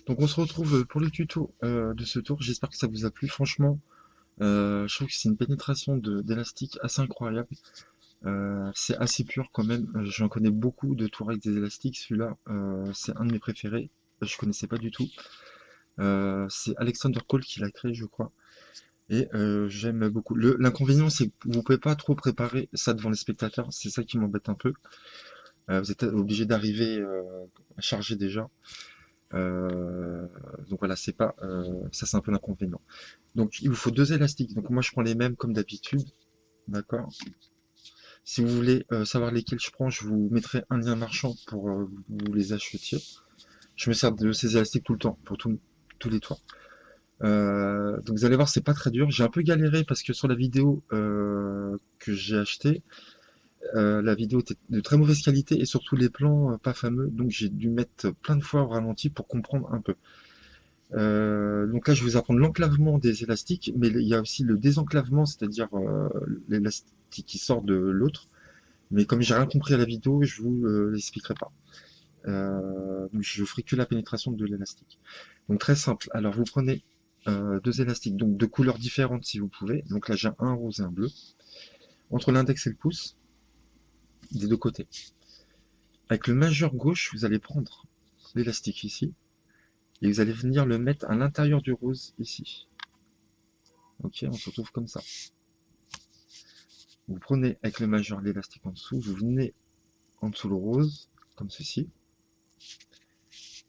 Donc on se retrouve pour le tuto de ce tour. J'espère que ça vous a plu. Franchement, je trouve que c'est une pénétration d'élastique assez incroyable. C'est assez pur quand même. J'en connais beaucoup de tours avec des élastiques. Celui-là, c'est un de mes préférés. Je connaissais pas du tout. C'est Alexander Cole qui l'a créé, je crois. Et j'aime beaucoup. L'inconvénient, c'est que vous pouvez pas trop préparer ça devant les spectateurs. C'est ça qui m'embête un peu. Vous êtes obligé d'arriver à charger déjà. Euh, donc voilà, c'est pas ça, c'est un peu l'inconvénient. Donc il vous faut deux élastiques. Donc moi je prends les mêmes comme d'habitude, d'accord. Si vous voulez savoir lesquels je prends, je vous mettrai un lien marchand pour vous les achetiez. Je me sers de ces élastiques tout le temps pour tous les toits. Donc vous allez voir, c'est pas très dur. J'ai un peu galéré parce que sur la vidéo que j'ai achetée, la vidéo était de très mauvaise qualité et surtout les plans pas fameux. Donc j'ai dû mettre plein de fois au ralenti pour comprendre un peu. Donc là, je vais vous apprendre l'enclavement des élastiques, mais il y a aussi le désenclavement, c'est-à-dire l'élastique qui sort de l'autre. Mais comme j'ai rien compris à la vidéo, je vous l'expliquerai pas. Donc je ferai que la pénétration de l'élastique. Donc très simple. Alors vous prenez deux élastiques, donc de couleurs différentes si vous pouvez. Donc là, j'ai un rose et un bleu. Entre l'index et le pouce, des deux côtés. Avec le majeur gauche, vous allez prendre l'élastique ici, et vous allez venir le mettre à l'intérieur du rose ici. Ok, on se retrouve comme ça. Vous prenez avec le majeur l'élastique en dessous, vous venez en dessous le rose, comme ceci.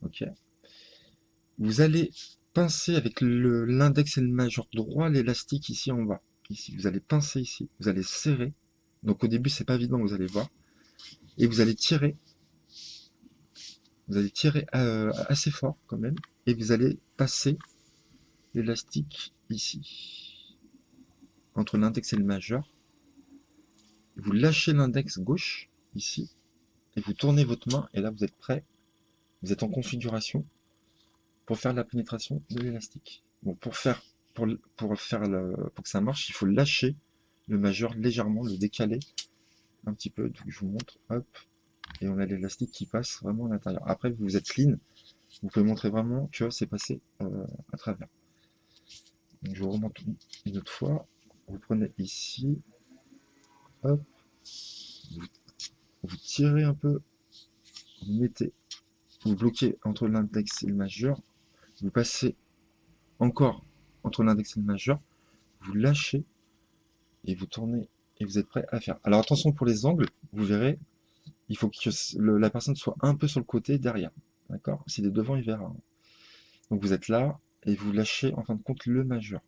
Ok. Vous allez pincer avec l'index et le majeur droit l'élastique ici en bas. Ici, vous allez pincer ici, vous allez serrer. Donc au début, c'est pas évident, vous allez voir. Et vous allez tirer assez fort quand même. Et vous allez passer l'élastique ici, entre l'index et le majeur. Vous lâchez l'index gauche, ici, et vous tournez votre main, et là vous êtes prêt, vous êtes en configuration pour faire la pénétration de l'élastique. Bon, pour que ça marche, il faut lâcher le majeur légèrement, le décaler un petit peu. Donc je vous montre, hop, et on a l'élastique qui passe vraiment à l'intérieur. Après, vous êtes clean, vous pouvez montrer vraiment que c'est passé à travers. Donc je vous remonte une autre fois. Vous prenez ici, hop, vous, vous tirez un peu, vous mettez, vous bloquez entre l'index et le majeur, vous passez encore entre l'index et le majeur, vous lâchez et vous tournez et vous êtes prêt à faire. Alors attention pour les angles, vous verrez, il faut que la personne soit un peu sur le côté derrière. D'accord. S'il est devant, il verra. Donc vous êtes là et vous lâchez en fin de compte le majeur.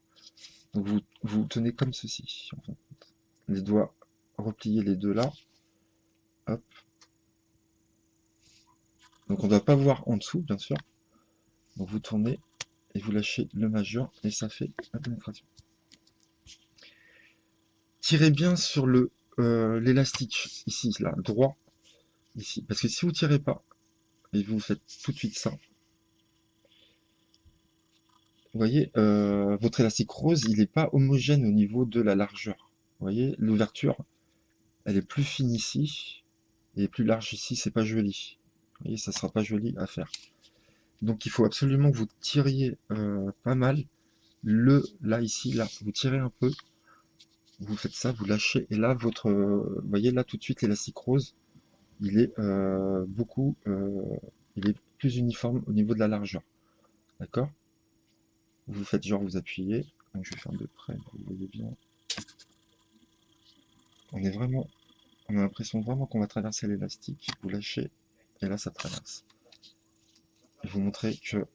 Donc vous tenez comme ceci. En fin de compte. Les doigts repliés les deux là. Hop. Donc on ne doit pas voir en dessous, bien sûr. Donc vous tournez et vous lâchez le majeur et ça fait la pénétration. Tirez bien sur l'élastique ici, là, droit, ici. Parce que si vous tirez pas, et vous faites tout de suite ça, vous voyez, votre élastique rose, il n'est pas homogène au niveau de la largeur. Vous voyez, l'ouverture, elle est plus fine ici, et plus large ici, c'est pas joli. Vous voyez, ça sera pas joli à faire. Donc il faut absolument que vous tiriez pas mal. Là, ici, là, vous tirez un peu, vous faites ça, vous lâchez, et là, vous voyez, là, tout de suite, l'élastique rose, il est il est plus uniforme au niveau de la largeur. D'accord? Vous faites genre, vous appuyez. Donc, je vais faire de près, vous voyez bien. On a l'impression vraiment qu'on va traverser l'élastique. Vous lâchez, et là, ça traverse. Et vous montrez que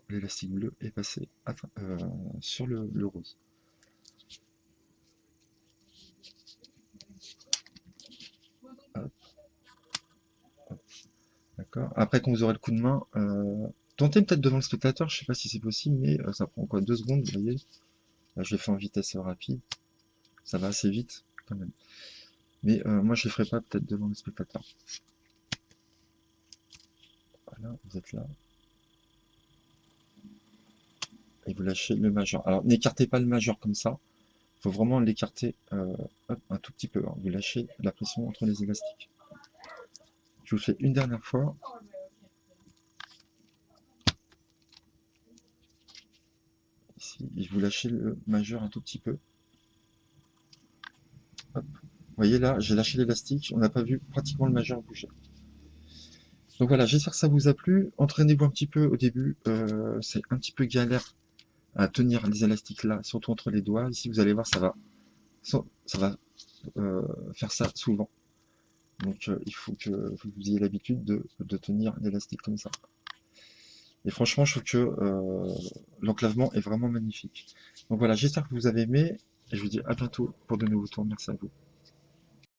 l'élastique bleu est passé sur le rose. Hop, hop. D'accord. Après, quand vous aurez le coup de main, tentez peut-être devant le spectateur, je sais pas si c'est possible, mais ça prend quoi 2 secondes, vous voyez. Là, je l'ai fait en vitesse rapide, ça va assez vite quand même. Mais moi, je le ferai pas peut-être devant le spectateur. Voilà, vous êtes là. Et vous lâchez le majeur. Alors, n'écartez pas le majeur comme ça. Il faut vraiment l'écarter un tout petit peu. Hein. Vous lâchez la pression entre les élastiques. Je vous le fais une dernière fois. et vous lâchez le majeur un tout petit peu. Hop. Vous voyez là, j'ai lâché l'élastique, on n'a pas vu pratiquement le majeur bouger. Donc voilà, j'espère que ça vous a plu. Entraînez-vous un petit peu au début, c'est un petit peu galère à tenir les élastiques là, surtout entre les doigts. Ici, vous allez voir, ça va faire ça souvent. Donc il faut que vous ayez l'habitude de tenir l'élastique comme ça. Et franchement, je trouve que l'enclavement est vraiment magnifique. Donc voilà, j'espère que vous avez aimé, et je vous dis à bientôt pour de nouveaux tours. Merci à vous.